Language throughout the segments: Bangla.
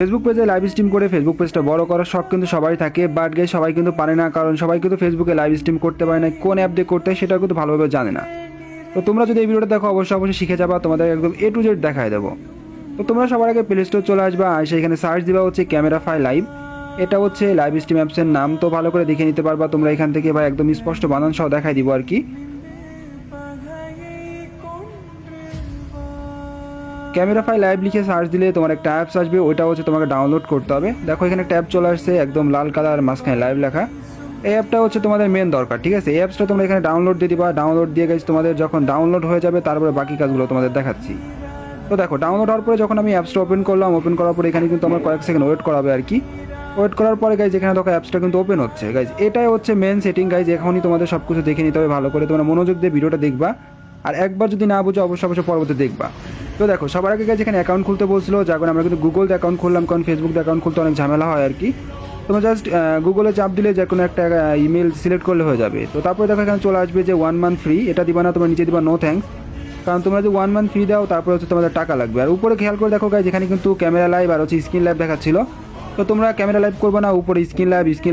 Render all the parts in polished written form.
ফেসবুক পেজে লাইভ স্ট্রিম করে ফেসবুক পেজটা বড় করার শখ কিন্তু সবাই থাকে, বাট গাইস সবাই কিন্তু পারে না, কারণ সবাই কিন্তু ফেসবুকে লাইভ স্ট্রিম করতে পারে না, কোন অ্যাপ দিয়ে করতে হয় সেটাও কিন্তু ভালোভাবে জানে না। তো তোমরা যদি এই ভিডিওটা দেখো অবশ্যই শিখে যাবা, তোমাদের একদম A to Z দেখায় দেবো। তো তোমরা সবার আগে প্লে স্টোর চলে আসবা, এসে এখানে সার্চ দিবা হচ্ছে ক্যামেরাফাই লাইভ। এটা হচ্ছে লাইভ স্ট্রিম অ্যাপসের নাম, তো ভালো করে দেখে নিতে পারবা তোমরা এখান থেকে, বা একদম স্পষ্ট বানান সহ দেখাই দিব আর কি। ক্যামেরাফাই লাইভ লিখে সার্চ দিলে তোমার একটা অ্যাপস আসবে, ওইটা হচ্ছে তোমাকে ডাউনলোড করতে হবে। দেখো এখানে একটা অ্যাপ চলে আসছে একদম লাল কালার মাঝখানে লাইভ লেখা। এই অ্যাপটা হচ্ছে তোমাদের মেন দরকার, ঠিক আছে। এই অ্যাপসটা তোমরা এখানে ডাউনলোড দিয়ে দিবা, ডাউনলোড দিয়ে গেছে তোমাদের যখন ডাউনলোড হয়ে যাবে তারপরে বাকি কাজগুলো তোমাদের দেখাচ্ছি। তো দেখো ডাউনলোড হওয়ার পরে যখন আমি অ্যাপসটা ওপেন করলাম, ওপেন করার পরে এখানে কিন্তু আমার কয়েক সেকেন্ড ওয়েট করাবে আর কি। ওয়েট করার পরে গাইজ এখানে দেখো অ্যাপসটা কিন্তু ওপেন হচ্ছে। গাইজ এটাই হচ্ছে মেন সেটিং গাইজ, এখনই তোমাদের সব কিছু দেখে নিতে হবে ভালো করে, তোমরা মনোযোগ দিয়ে ভিডিওটা দেখবা, আর একবার যদি না বুঝো অবশ্যই পরবর্তী দেখবা। তো দেখো সবার আগে গাইজ এখানে অ্যাকাউন্ট খুলতে বলছিল, যখন আমরা কিন্তু গুগল দিয়ে অ্যাকাউন্ট খুললাম, কারণ ফেসবুক দিয়ে অ্যাকাউন্ট খুলতে অনেক ঝামেলা হয় আর কি। তোমরা জাস্ট গুগলে চাপ দিলে যে কোনো একটা ইমেল সিলেক্ট করলে হয়ে যাবে। তো তারপরে দেখো এখানে চলে আসবে যে 1 মান্থ ফ্রি, এটা দিবা না, তোমরা নিচে দিবা নো থ্যাঙ্কস, কারণ তোমরা যদি 1 মান্থ ফ্রি দাও তারপরে হচ্ছে তোমাদের টাকা লাগবে। আর উপরে খেয়াল করে দেখো গাইজ এখানে কিন্তু ক্যামেরা লাইভ আর হচ্ছে স্ক্রিন লাইভ দেখাচ্ছিল, তো তোমরা ক্যামেরা লাইভ করবে না, উপরে স্ক্রিন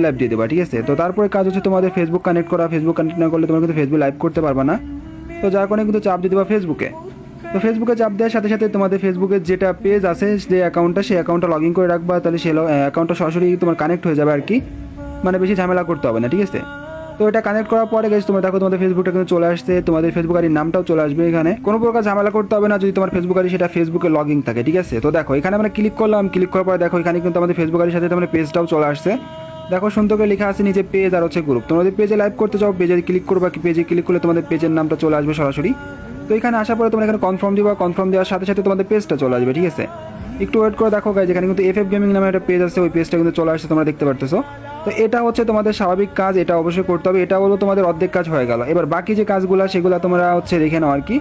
লাইভ দিয়ে দেবা, ঠিক আছে। তো তারপরে কাজ হচ্ছে তোমাদের ফেসবুক কানেক্ট করা, ফেসবুক কানেক্ট না করলে তোমরা কিন্তু ফেসবুক লাইভ করতে পারবে না। তো যার কারণে কিন্তু চাপ দিয়ে দেবা ফেসবুকে। তো ফেসবুকে চাপ দেওয়ার সাথে সাথে তোমাদের ফেসবুকের যেটা পেজ আছে যে অ্যাকাউন্টটা, সেই অ্যাকাউন্টটা লগ ইন করে রাখবা, তাহলে সেই অ্যাকাউন্টটা সরাসরি তোমার কানেক্ট হয়ে যাবে আর কি, মানে বেশি ঝামেলা করতে হবে না, ঠিক আছে। তো এটা কানেক্ট করার পরে গেছে তোমরা দেখো তোমাদের ফেসবুকটা কিন্তু চলে আসছে, তোমাদের ফেসবুক আইডির নামটাও চলে আসবে এখানে, কোনো প্রকার ঝামেলা করতে হবে না যদি তোমার ফেসবুক আইডি সেটা ফেসবুকে লগ ইন থাকে, ঠিক আছে। তো দেখো এখানে আমরা ক্লিক করলাম, ক্লিক করার পরে দেখো এখানে কিন্তু আমাদের ফেসবুক আইডির সাথে তোমাদের পেজটাও চলে আসছে। দেখো সুন্দর করে লেখা আছে নিচে পেজ আর হচ্ছে গ্রুপ। তোমাদের পেজে লাইভ করতে চাও, পেজে ক্লিক করবা, কি পেজে ক্লিক করলে তোমাদের পেজের নামটা চলে আসবে সরাসরি। তো এখানে আসার পরে তোমরা এখানে কনফার্ম দিবা, কনফার্ম দেওয়ার সাথে সাথে তোমাদের পেজটা চলে আসবে, ঠিক আছে। একটু ওয়েট করে দেখো গাইজ, এখানে কিন্তু FF গেমিং নামে একটা পেজ আছে, ওই পেজটা কিন্তু চলে আসছে, তোমরা দেখতে পারতেছো। তো এটা হচ্ছে তোমাদের স্বাভাবিক কাজ, এটা অবশ্যই করতে হবে, এটা হলো তোমাদের অর্ধেক কাজ হয়ে গেল। এবার বাকি যে কাজগুলো সেগুলো তোমরা হচ্ছে দেখে নাও আর কি,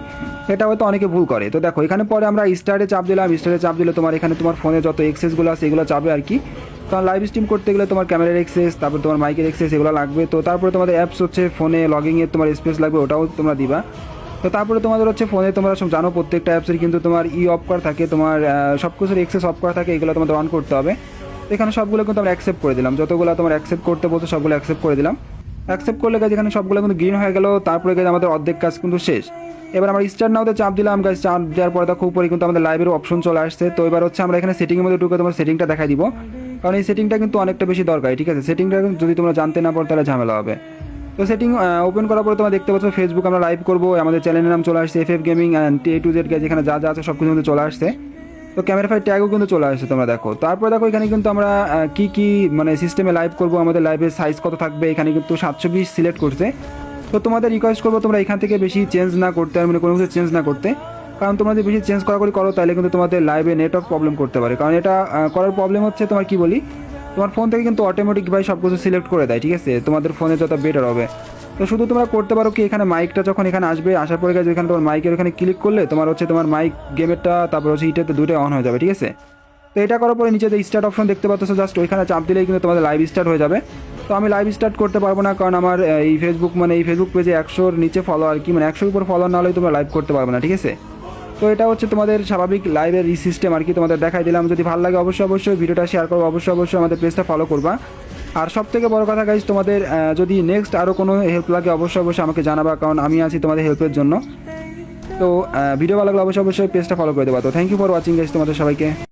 এটা হয়তো অনেকে ভুল করে। তো দেখো এখানে পরে আমরা স্টার্টে চাপ দিলাম, স্টার্টে চাপ দিলে তোমার এখানে তোমার ফোনে যত এক্সেসগুলো আছে এগুলো চাপবে আর কি, কারণ লাইভ স্ট্রিম করতে গেলে তোমার ক্যামেরার এক্সেস, তারপর তোমার মাইকের এক্সেস এগুলো লাগবে। তো তারপরে তোমাদের অ্যাপস হচ্ছে ফোনে লগিংয়ের তোমার স্পেস লাগবে, ওটাও তোমরা দিবা। তো তারপরে তোমাদের হচ্ছে ফোনে তোমরা সব জানো প্রত্যেকটা অ্যাপসের কিন্তু তোমার অফ করা থাকে, তোমার সব কিছুর এক্সেস অফ করা থাকে, এগুলো তোমাদের অন করতে হবে। তো এখানে সবগুলো কিন্তু আমরা অ্যাকসেপ্ট করে দিলাম, যতগুলো তোমার অ্যাকসেপ্ট করতে বলতো সবগুলো অ্যাকসেপ্ট করে দিলাম। অ্যাকসেপ্ট করলে গাছ এখানে সবগুলো কিন্তু গ্রিন হয়ে গেল, তারপরে গাছ আমাদের অর্ধেক কাজ কিন্তু শেষ। এবার আমরা স্টার্ট নাওতে চাপ দিলাম, গাছ চাপ দেওয়ার পরে দেখো উপরে কিন্তু আমাদের লাইভের অপশন চলে আসছে। তো এবার হচ্ছে আমরা এখানে সেটিংয়ের মধ্যে ঢুকে তোমার সেটিংটা দেখাই দিব, কারণ এই সেটিংটা কিন্তু অনেকটা বেশি দরকারি, ঠিক আছে। সেটিংটা যদি তোমরা জানতে না পারো তাহলে ঝামেলা হবে। তো সেটিং ওপেন করার পরে তোমরা দেখতে পাচ্ছ ফেসবুক আমরা লাইভ করবো, আমাদের চ্যানেলের নাম চলে আসছে FF gaming and A to Z, যেখানে যা যা আছে সব কিছু কিন্তু চলে আসছে। তো ক্যামেরাফাই ট্যাগও কিন্তু চলে আসছে তোমরা দেখো। তারপরে দেখো এখানে কিন্তু আমরা কি মানে সিস্টেমে লাইভ করবো, আমাদের লাইভের সাইজ কত থাকবে, এখানে কিন্তু 720 সিলেক্ট করছে। তো তোমাদের রিকোয়েস্ট করবো তোমরা এখান থেকে বেশি চেঞ্জ না করতে, মানে কোনো কিছু চেঞ্জ না করতে, কারণ তোমরা যদি বেশি চেঞ্জ করাকরি করো তাহলে কিন্তু তোমাদের লাইভে নেটওয়ার্ক প্রবলেম করতে পারে। কারণ এটা করার প্রবলেম হচ্ছে তোমার কি বলি, তোমার ফোন থেকে কিন্তু অটোমেটিকভাবে সব কিছু সিলেক্ট করে দেয়, ঠিক আছে, তোমাদের ফোনে যত বেটার হবে। তো শুধু তোমরা করতে পারো কি, এখানে মাইকটা যখন এখানে আসবে, আসার পরে গেছে এখানে তোমার মাইকের ওখানে ক্লিক করলে তোমার হচ্ছে তোমার মাইক গেমেরটা তারপর হচ্ছে ইটাতে দুটোই অন হয়ে যাবে, ঠিক আছে। তো এটা করার পরে নিচে যে স্টার্ট অপশন দেখতে পাচ্ছ, জাস্ট ওইখানে চাপ দিলেই কিন্তু তোমাদের লাইভ স্টার্ট হয়ে যাবে। তো আমি লাইভ স্টার্ট করতে পারবো না, কারণ আমার এই ফেসবুক পেজে 100-র নিচে ফলো আর কি, মানে 100-র উপর ফলো না হলে তোমরা লাইভ করতে পারবে না, ঠিক আছে। তো এটা হচ্ছে তোমাদের স্বাভাবিক লাইভের সিস্টেম আর কি, তোমাদের দেখাই দিলাম। যদি ভালো লাগে অবশ্যই ভিডিওটা শেয়ার করবো, অবশ্যই আমাদের পেজটা ফলো করবা। আর সব থেকে বড় কথা গাইজ, তোমাদের যদি নেক্সট আরও কোনো হেল্প লাগে অবশ্যই আমাকে জানাবা, কারণ আমি আছি তোমাদের হেল্পের জন্য। তো ভিডিও ভালো লাগলে অবশ্যই পেজটা ফলো করে দেবা। তো thank you for watching guys তোমাদের সবাইকে।